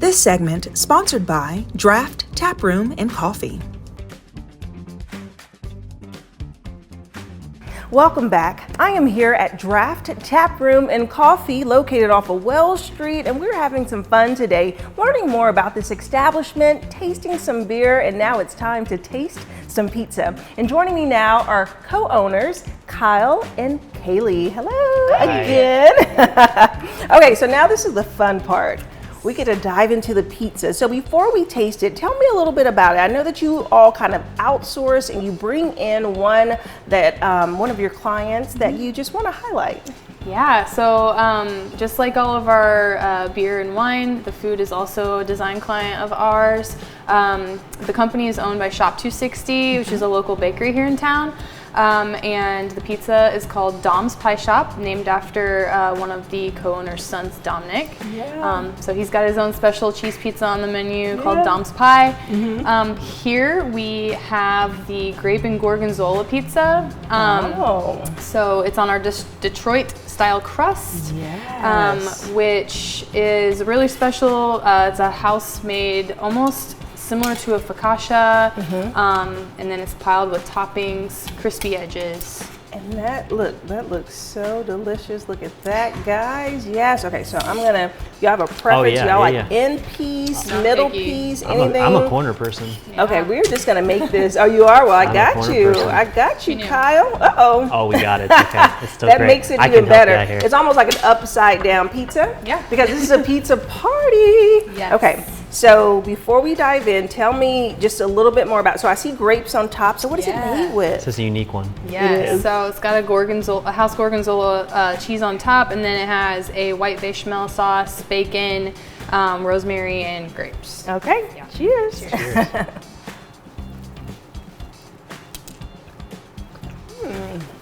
This segment sponsored by Draft Taproom and Coffee. Welcome back. I am here at Draft Taproom and Coffee located off of Wells Street, and we're having some fun today, learning more about this establishment, tasting some beer, and now it's time to taste some pizza. And joining me now are co-owners Kyle and Kaylie. Hello. Hi. Again. Okay, so now this is the fun part. We get to dive into the pizza. So before we taste it, tell me a little bit about it. I know that you all kind of outsource and you bring in one that one of your clients that you just want to highlight. Yeah, so just like all of our beer and wine, the food is also a design client of ours. The company is owned by Shop 260, which is a local bakery here in town. And the pizza is called Dom's Pie Shop, named after one of the co-owner's sons, Dominic. Yeah. So he's got his own special cheese pizza on the menu called Dom's Pie. Here we have the grape and gorgonzola pizza. So it's on our Detroit style crust, which is really special. It's a house-made, almost similar to a focaccia, and then it's piled with toppings, crispy edges. And that looks so delicious. Look at that, guys. Yes. Okay, so I'm gonna. You have a preference? Y'all like end piece, middle piece, anything? I'm a corner person. Okay, we're just gonna make this. Oh, you are? Well, I got you. Person. I got you, Kyle. Uh-oh. Oh, we got it. Okay. It's still That great. makes it I even can help better. you out here. It's almost like an upside down pizza. Yeah. Because this is a pizza party. Yes. Okay. So before we dive in, tell me just a little bit more about. So I see grapes on top. So what is it made with? This is a unique one. Yes, so it's got a house gorgonzola cheese on top, and then it has a white bechamel sauce, bacon, rosemary, and grapes. Okay. Yeah. Cheers. Cheers.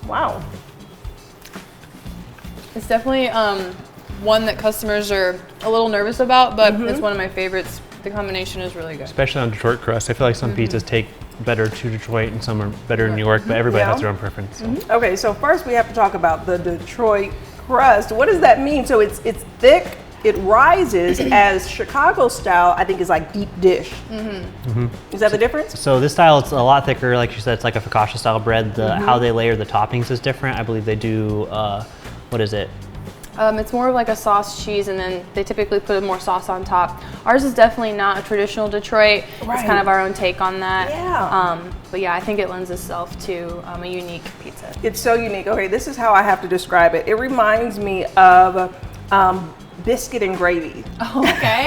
Wow. It's definitely one that customers are a little nervous about, but it's one of my favorites. The combination is really good. Especially on Detroit crust. I feel like some pizzas take better to Detroit and some are better in New York, but everybody has their own preference. So. Okay, so first we have to talk about the Detroit crust. What does that mean? So it's thick, it rises as Chicago style, I think is like deep dish. Is that the difference? So this style, it's a lot thicker. Like you said, it's like a focaccia style bread. How they layer the toppings is different. I believe they do, what is it? It's more of like a sauce cheese, and then they typically put more sauce on top. Ours is definitely not a traditional Detroit. Right. It's kind of our own take on that. Yeah. But yeah, I think it lends itself to a unique pizza. It's so unique. Okay, this is how I have to describe it. It reminds me of biscuit and gravy. Okay.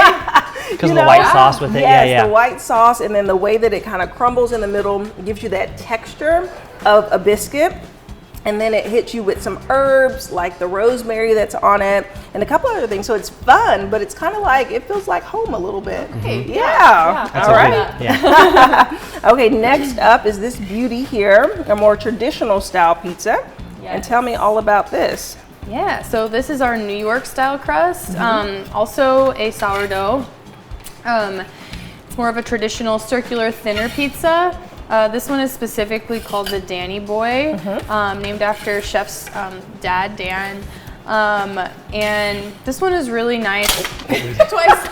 Because of the white sauce with it? Yes, the white sauce, and then the way that it kind of crumbles in the middle gives you that texture of a biscuit. And then it hits you with some herbs like the rosemary that's on it and a couple other things. So it's fun, but it's kind of like, it feels like home a little bit. Okay. Yeah. That's All a right. good- yeah. Okay, next up is this beauty here, a more traditional style pizza. And tell me all about this. Yeah, so this is our New York style crust, also a sourdough. It's more of a traditional circular thinner pizza. This one is specifically called the Danny Boy, named after chef's dad, Dan. And this one is really nice. Twice.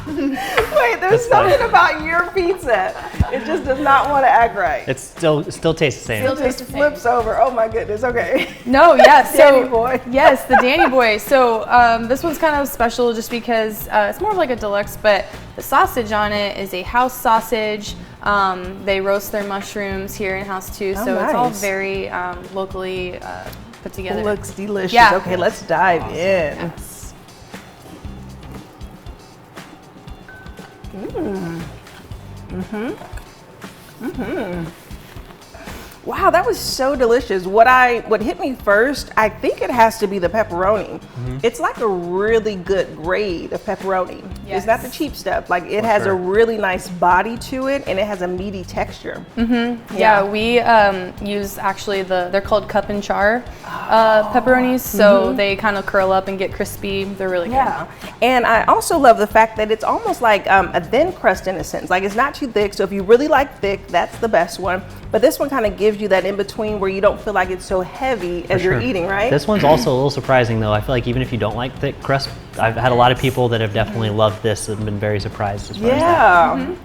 Wait, there's something about your pizza. It just does not want to act right. It still tastes the same. It just flips over. Oh my goodness. Okay. No, yes. Danny Boy. Yes, the Danny Boy. So this one's kind of special just because it's more of like a deluxe, but the sausage on it is a house sausage. They roast their mushrooms here in-house too, so it's all very locally put together. It looks delicious. Yeah. Okay, let's dive in. Yes. Wow, that was so delicious. What hit me first, I think it has to be the pepperoni. It's like a really good grade of pepperoni. Yes. It's not the cheap stuff. Like it has a really nice body to it, and it has a meaty texture. Yeah, we use actually they're called cup and char pepperonis, so they kind of curl up and get crispy. They're really good. Yeah, and I also love the fact that it's almost like a thin crust in a sense. Like it's not too thick, so if you really like thick, that's the best one. But this one kind of gives gives you that in between where you don't feel like it's so heavy as you're eating, right? This one's also a little surprising though. I feel like even if you don't like thick crust, I've had a lot of people that have definitely loved this and been very surprised as far as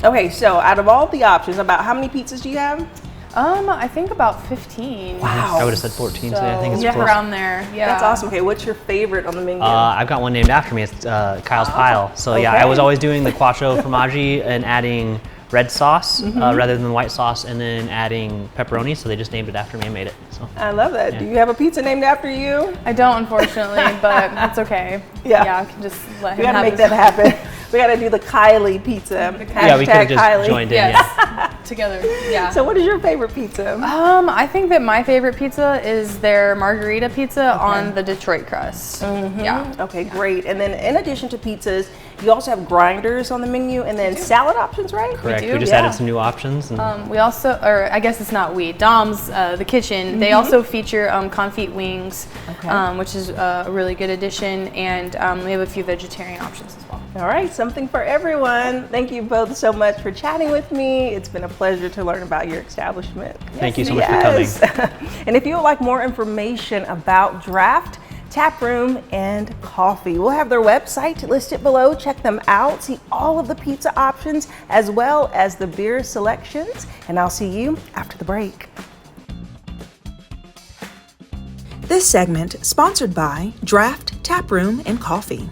that. Okay, so out of all the options, about how many pizzas do you have? I think about 15. Wow. I would have said 14, so I think it's yeah, close. around there. Yeah. That's awesome. Okay, what's your favorite on the menu? I've got one named after me. It's Kyle's Pile. So yeah, I was always doing the quattro formaggi and adding red sauce rather than white sauce, and then adding pepperoni. So they just named it after me and made it. So I love that. Do you have a pizza named after you? I don't, unfortunately, but that's okay. Yeah. I can just let him We gotta have make that happen. We gotta do the Kylie pizza. yeah, we could have just Kylie. joined in. Yes, together. Yeah. So what is your favorite pizza? I think that my favorite pizza is their margarita pizza on the Detroit crust. Yeah. Okay, great. And then in addition to pizzas, you also have grinders on the menu and then salad options, right? Correct. do, We just added some new options. And We also, or I guess it's not we, Dom's, the kitchen, they also feature confit wings, which is a really good addition, and we have a few vegetarian options as well. All right, something for everyone. Thank you both so much for chatting with me. It's been a pleasure to learn about your establishment. Thank you so much for coming. And if you would like more information about Draft Taproom and Coffee, we'll have their website listed below. Check them out. See all of the pizza options as well as the beer selections. And I'll see you after the break. This segment sponsored by Draft Taproom and Coffee.